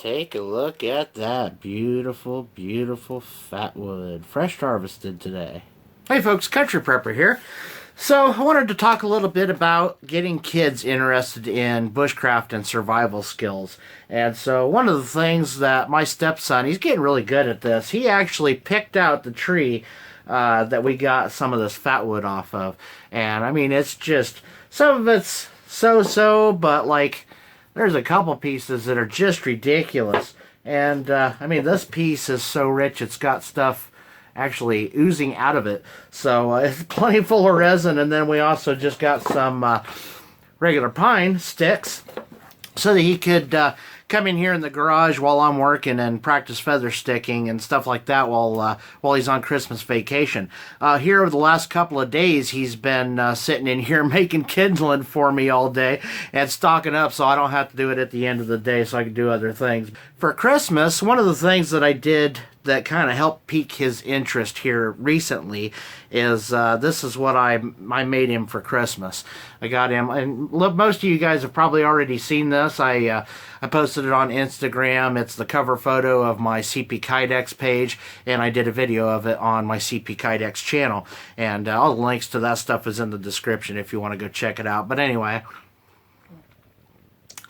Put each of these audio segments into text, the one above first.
Take a look at that beautiful, beautiful fat wood. Fresh harvested today. Hey folks, Country Prepper here. So I wanted to talk a little bit about getting kids interested in bushcraft and survival skills. And so one of the things that my stepson, he's getting really good at this. He actually picked out the tree that we got some of this fat wood off of. And I mean, it's just, some of it's so-so, but like, there's a couple pieces that are just ridiculous. And, I mean, this piece is so rich, it's got stuff actually oozing out of it. So, it's plenty full of resin. And then we also just got some regular pine sticks so that he could come in here in the garage while I'm working and practice feather sticking and stuff like that while he's on Christmas vacation. Here over the last couple of days, he's been sitting in here making kindling for me all day and stocking up so I don't have to do it at the end of the day so I can do other things. For Christmas, one of the things that I did that kind of helped pique his interest here recently is this is what I made him for Christmas. I got him, and look, most of you guys have probably already seen this. I posted it on Instagram. It's the cover photo of my CP Kydex page, and I did a video of it on my CP Kydex channel. And all the links to that stuff is in the description if you want to go check it out. But anyway,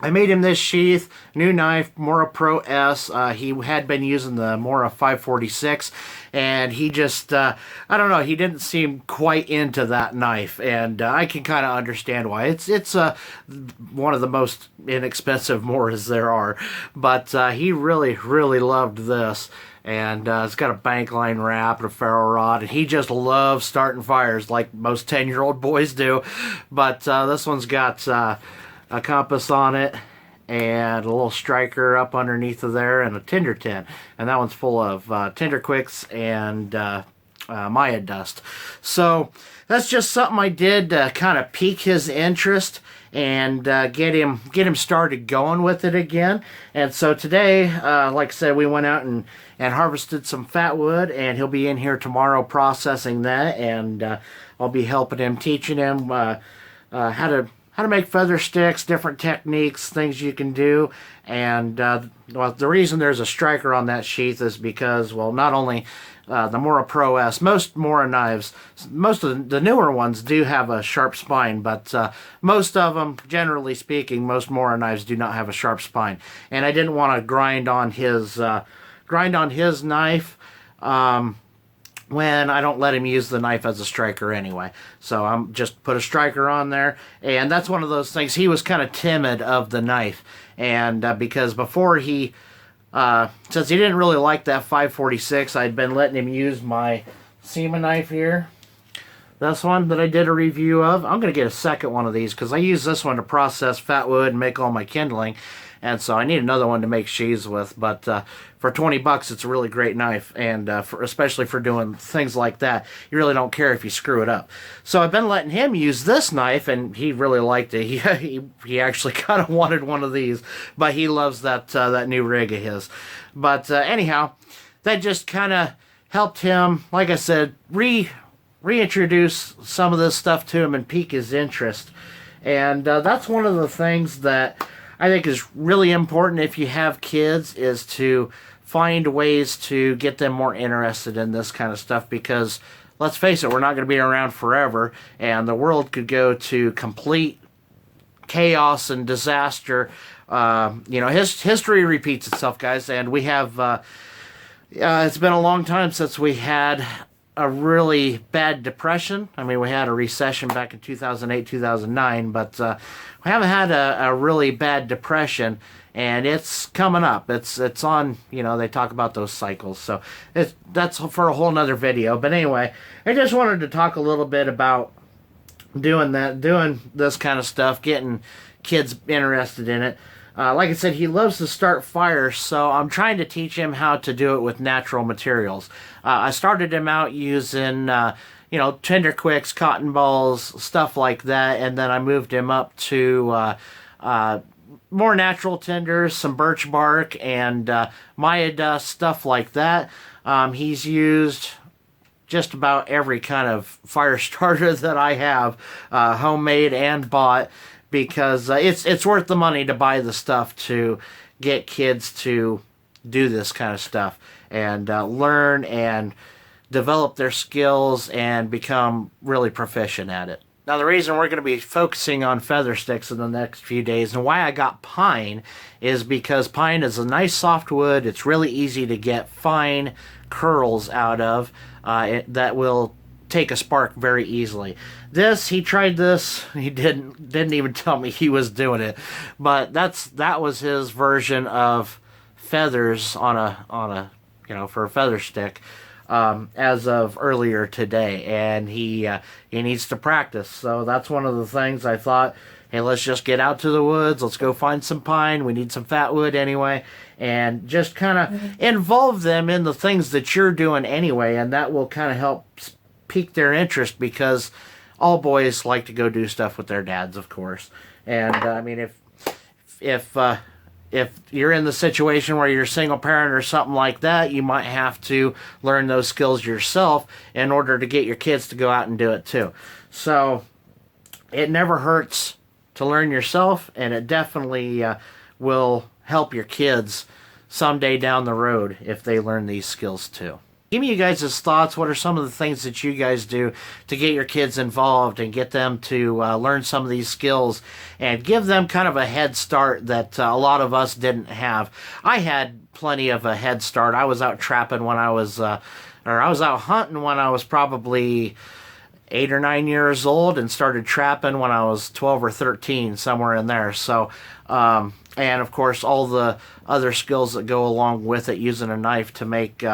I made him this sheath, new knife, Mora Pro S. He had been using the Mora 546, and he just, I don't know, he didn't seem quite into that knife, and I can kind of understand why. It's one of the most inexpensive Moras there are, but he really, really loved this. And it's got a bank line wrap and a ferro rod, and he just loves starting fires like most 10-year-old boys do. But this one's got a compass on it and a little striker up underneath of there and a tinder tin, and that one's full of tinder quicks and Maya dust. So that's just something I did to kind of pique his interest and get him started going with it again. And so today, like I said, we went out and harvested some fat wood, and he'll be in here tomorrow processing that, and I'll be helping him, teaching him how to make feather sticks, different techniques, things you can do. And well, the reason there's a striker on that sheath is because, well, not only the Mora Pro S, most Mora knives, most of the newer ones do have a sharp spine, but most of them, generally speaking, most Mora knives do not have a sharp spine. And I didn't want to grind on his knife when I don't let him use the knife as a striker anyway. So I'm just put a striker on there, and that's one of those things. He was kind of timid of the knife, and because before he, since he didn't really like that 546, I'd been letting him use my Seaman knife here. This one that I did a review of. I'm going to get a second one of these because I use this one to process fat wood and make all my kindling. And so I need another one to make sheaths with. But for 20 bucks, it's a really great knife. And especially for doing things like that, you really don't care if you screw it up. So I've been letting him use this knife, and he really liked it. He actually kind of wanted one of these. But he loves that new rig of his. But anyhow, that just kind of helped him, like I said, reintroduce some of this stuff to him and pique his interest. And that's one of the things that I think is really important if you have kids, is to find ways to get them more interested in this kind of stuff, because let's face it, we're not going to be around forever, and the world could go to complete chaos and disaster. You know, history repeats itself, guys, and we have it's been a long time since we had a really bad depression. I mean, we had a recession back in 2008, 2009, but we haven't had a really bad depression, and it's coming up. It's on, you know, they talk about those cycles. So that's for a whole nother video. But anyway, I just wanted to talk a little bit about doing this kind of stuff, getting kids interested in it. Like I said, he loves to start fires, so I'm trying to teach him how to do it with natural materials. I started him out using, you know, tinder quicks, cotton balls, stuff like that, and then I moved him up to more natural tinders, some birch bark, and Maya dust, stuff like that. He's used just about every kind of fire starter that I have, homemade and bought, because it's worth the money to buy the stuff to get kids to do this kind of stuff and learn and develop their skills and become really proficient at it. Now, the reason we're going to be focusing on feather sticks in the next few days and why I got pine is because pine is a nice soft wood. It's really easy to get fine curls out of that will take a spark very easily. He tried this. He didn't even tell me he was doing it, but that was his version of feathers on a for a feather stick. As of earlier today, and he needs to practice. So that's one of the things I thought, hey, let's just get out to the woods, let's go find some pine, we need some fat wood anyway, and just kind of involve them in the things that you're doing anyway, and that will kind of help pique their interest, because all boys like to go do stuff with their dads, of course. And I mean, if you're in the situation where you're a single parent or something like that, you might have to learn those skills yourself in order to get your kids to go out and do it too. So it never hurts to learn yourself, and it definitely will help your kids someday down the road if they learn these skills too. Give me you guys' thoughts. What are some of the things that you guys do to get your kids involved and get them to learn some of these skills and give them kind of a head start that a lot of us didn't have? I had plenty of a head start. I was out trapping when I was out hunting when I was probably 8 or 9 years old, and started trapping when I was 12 or 13, somewhere in there. So, and of course, all the other skills that go along with it, using a knife to make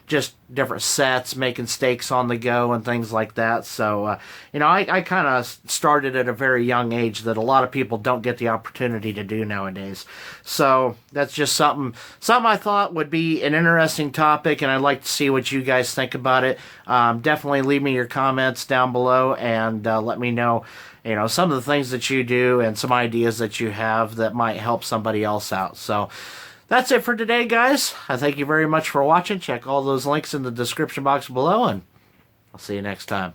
just different sets, making steaks on the go and things like that. So, I kind of started at a very young age that a lot of people don't get the opportunity to do nowadays. So that's just something I thought would be an interesting topic, and I'd like to see what you guys think about it. Definitely leave me your comments down below and let me know, some of the things that you do and some ideas that you have that might help somebody else out. So that's it for today, guys. I thank you very much for watching. Check all those links in the description box below, and I'll see you next time.